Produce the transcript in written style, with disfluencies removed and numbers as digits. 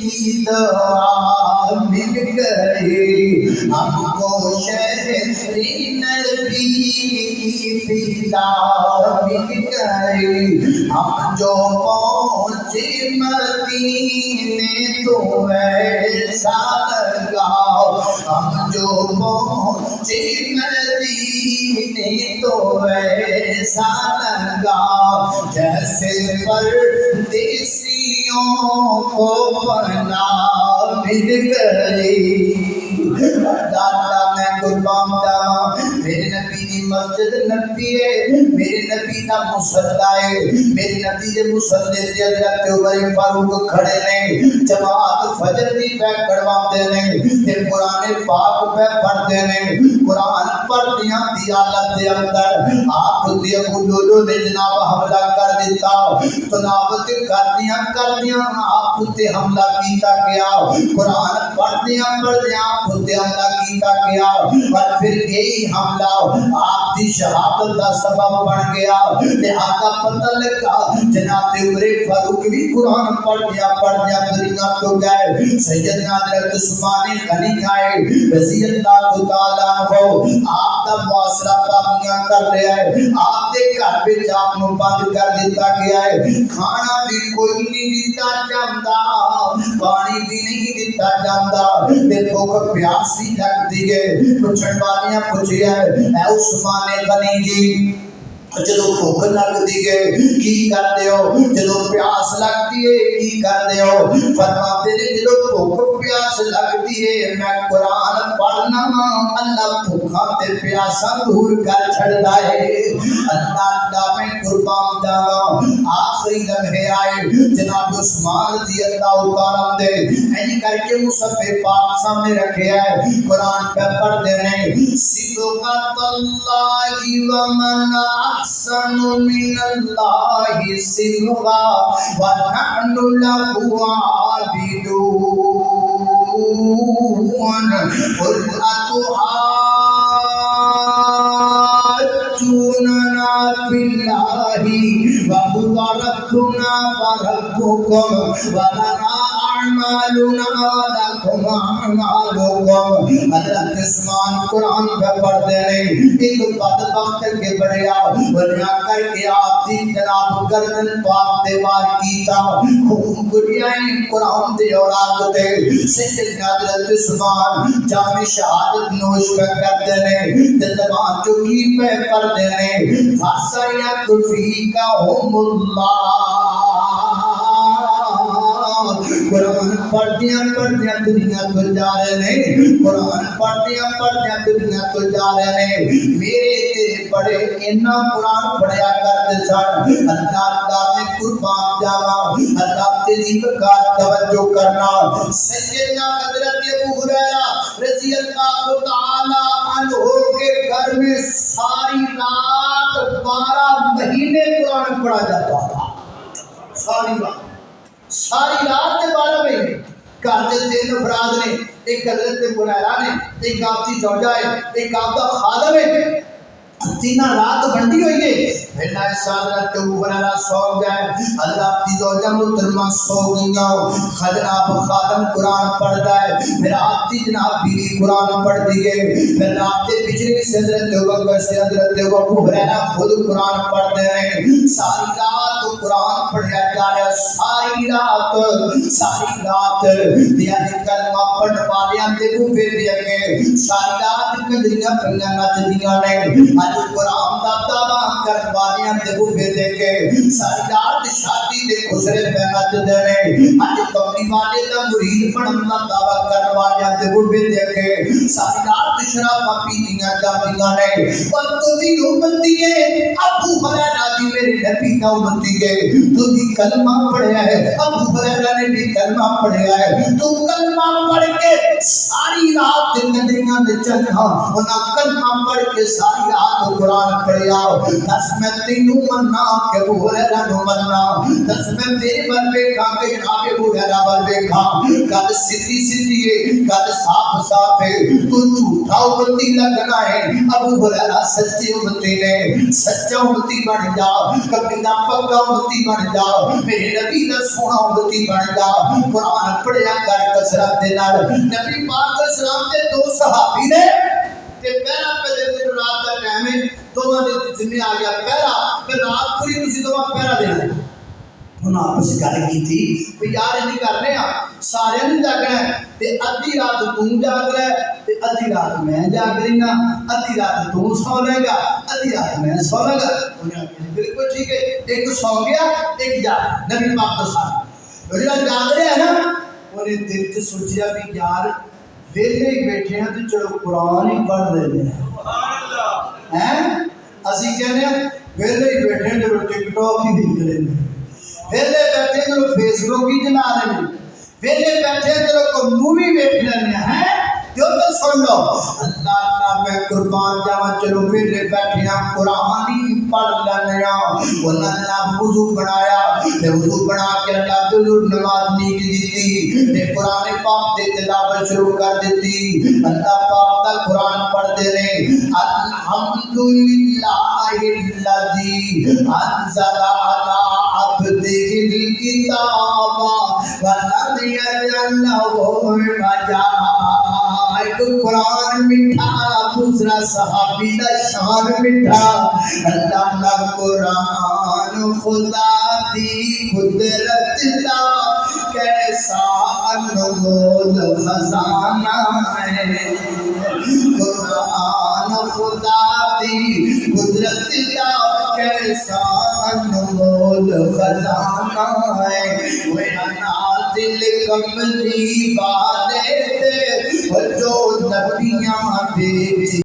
کی دعا مل گئی، ہم کو شہری نبی کی فدا مل گئی، ہم جو پہنچے مدینے تو ایسا لگا، ہم جو پہنچے مدینے تو ایسا لگا جیسے پردیسیوں کو پناہ مل گئی۔ دادا میں قربان جاواں، میرے نبی دی مسجد نبی ہے، میرے نبی دا مصلی ہے، میرے نبی دے مصلی تے حضرت عمر فاروق کھڑے نے، جماعت فجر دی پہ کڑواندے نے تے قرآن پاک پہ پڑھدے نے۔ قرآن پڑھدیاں دی حالت دے اندر آپ تے ابو لولو نے جناب حملہ کر دیتا، تلاوت کردیاں آپ تے حملہ کیتا گیا، قرآن پڑھدیاں آپ تے حملہ کیتا گیا، اور پھر یہی حملہ آپ دی شہادت دا سبب بن گیا۔ لہذا پتہ لگا جناب عمر فاروق بھی قرآن پڑھدیاں دنیا تو گئے۔ سیدنا حضرت عثمان غنی آئے رضی اللہ تعالیٰ عنہ، آپ دا معاشرہ کامیاں کر رہا ہے، آپ دے گھر وچ آپ نوں بند کر دیتا گیا ہے، کھانا بھی کوئی نہیں دیتا جاندا، پانی بھی نہیں دیتا جاندا، تے بھوک پیاس بھی لگدی ہے۔ پوچھن والیاں پوچھیا اے عثمان غنی جی، جدو بھوک لگدی ہے کی کردے ہو، جدو پیاس لگدی ہے کی کردے ہو؟ فرماتے نے جدو بھوک پیاس لگدی ہے میں قرآن پڑھنا، اللہ بھوکاں تے پیاساں دور کر چھڑدا ہے۔ اللہ میں قربان جاواں، آخری لمحے آئے جناب عثمان رضی اللہ تعالیٰ دے اینی کر کے مصحف پاک سامنے رکھے ہے، قرآن پہ پڑھدے نے، صبغۃ اللہ ومن احسن من اللہ صبغا ونحن له عابدون، قل اتحاجوننا فی اللہ وهو ربنا وربکم ولنا اعمالنا لکم اعمالکم۔ حضرت عثمان قرآن پہ پڑھتے ہیں، ایک بدبخت کے بڑیا ورنہ کر کے آپ دی جناب گردن پاک دیوار کیتا، خون گریائیں قرآن دے اولاد دے۔ سیدنا حضرت عثمان جام شہادت نوش کر کرتے ہیں، زبان چکی پہ پڑھتے ہیں، فَسَيَكْفِيكَهُمُ اللَّهُ۔ قرآن پڑھدیاں دنیا تو جا رہے ہیں، قرآن پڑھدیاں دنیا تو جا رہے ہیں۔ میرے تیرے بڑے انہاں قرآن پڑھیا کرتے سن، اللہ میں قربان جاواں، اللہ تیری وقار توجہ کرنا۔ سیدنا حضرت ابو ہریرہ رضی اللہ تعالیٰ عنہ کے گھر میں ساری رات 12 مہینے قرآن پڑھا جاتا تھا، ساری رات 12 مہینے۔ گھر کے 3 افراد نے، ایک حضرت ابو ہریرہ نے، ایک آپ کی زوجہ ہے، ایک آپ کا خادم ہے، تینہ رات بنڈی ہوئی ہے۔ پھر حضرت ابو ہریرہ سو گئے، حضرت کی زوجہ محترمہ سو گئیاں، جناب خادم قرآن پڑھ گئے، پھر آپ کی جناب بیوی قرآن پڑھ دیئے، پھر رات کے پچھلے سے حضرت ابوبکر سے حضرت ابو ہریرہ خود قرآن پڑھ دے رہے، ساری رات قرآن پڑھیا جا رہا، ساری رات یعنی کلمہ پڑھنے والیاں دے بوبے دے اگے ساری رات کنجریاں پڑھیاں نچدیاں نے، اج قرآن دا دعویٰ کرنے والیاں دے بوبے دے کے ساری رات شادی دے خسرے پہ نچدے نے، اج کملی والے دا مرید بنن دا دعویٰ کرنے والیاں دے بوبے دے کے ساری رات شراباں پیندیاں جاندیاں نے۔ پر تو بھی امتی ہے، ابو ہریرہ دی میرے نبی دا امتی ہے، تو بھی کلمہ پڑھیا ہے، ابو ہریرہ نے بھی کلمہ پڑھیا ہے، تو کلمہ پڑھ کے ساری رات ندریاں دے چلنا، انہاں کلمہ پڑھ کے ساری رات قرآن پڑھیا۔ دس میں تینوں مننا کہ ابو ہریرہ نو مننا، دس میں تیرے بل بیٹھا کہ جناب ابو ہریرہ بل بیٹھا، گل سیدھی سیدھی ہے، گل صاف صاف ہے، تو جھوٹا امتی لگنا ہے، ابو ہریرہ سچے امتی نے، سچا امتی بن جا، کبھی نہ پکا امتی بن جا، میرے نبی دا سونا امتی بن جا، قرآن پڑھیا شرف دے نال نبی پاک علیہ السلام دے دو صحابی نے تے پہلا پہلے رات دا ٹائم ہے دوواں دے ذمہ آ گیا پہلا کہ رات پوری تسی دوواں پہرا دینا انہاں آپس گل کیتی کہ یار نہیں کرنے سارے نہیں جاگنا تے ادھی رات تو جاگ رہا ہے تے ادھی رات میں جاگ رہی نا ادھی رات تو سو لے گا ادھی رات میں سو لے گا انہاں کہا بالکل ٹھیک ہے ایک سو گیا ایک جاگ نبی پاک تو ساتھ جڑا جاگ رہا ہے نا انہیں دل تے سوچیا بھی یار ویلے ہی بیٹھے ہیں تو چلو قرآن ہی پڑھ رہے ہیں اسی کہنے ہیں ویلے ہی بیٹھے ہیں چلو ٹک ٹاک ہی دیکھ رہے ہیں ویلے بیٹھے چلو فیس بک ہی چلا رہے ہیں ویلے بیٹھے چلو کوئی مووی دیکھ رہے ہیں جو تو سن لو اللہ اللہ میں قربان جاواں چلو ویلے بیٹھے ہیں قرآن ہی پڑھ لینے انہاں نے وضو بنایا تے وضو بنا کے اللہ ضرور نماز نیک دیتی تے قرآن پاک دی تلاوت شروع کر دیتی اللہ پاک دا قرآن پڑھتے رہے الحمدللہ الذی انزل علی عبده الکتاب ولم یجعل له عوجا ایک قرآن میٹھا دوسرا صحابی دا شان میٹھا اللہ دا قرآن خدا دی قدرت دا کیسا انمول خزانہ ہے قرآن خدا دی قدرت دا کیسا انمول خزانہ ہے وہ نازل کملی والے تھے جو نبیاں دے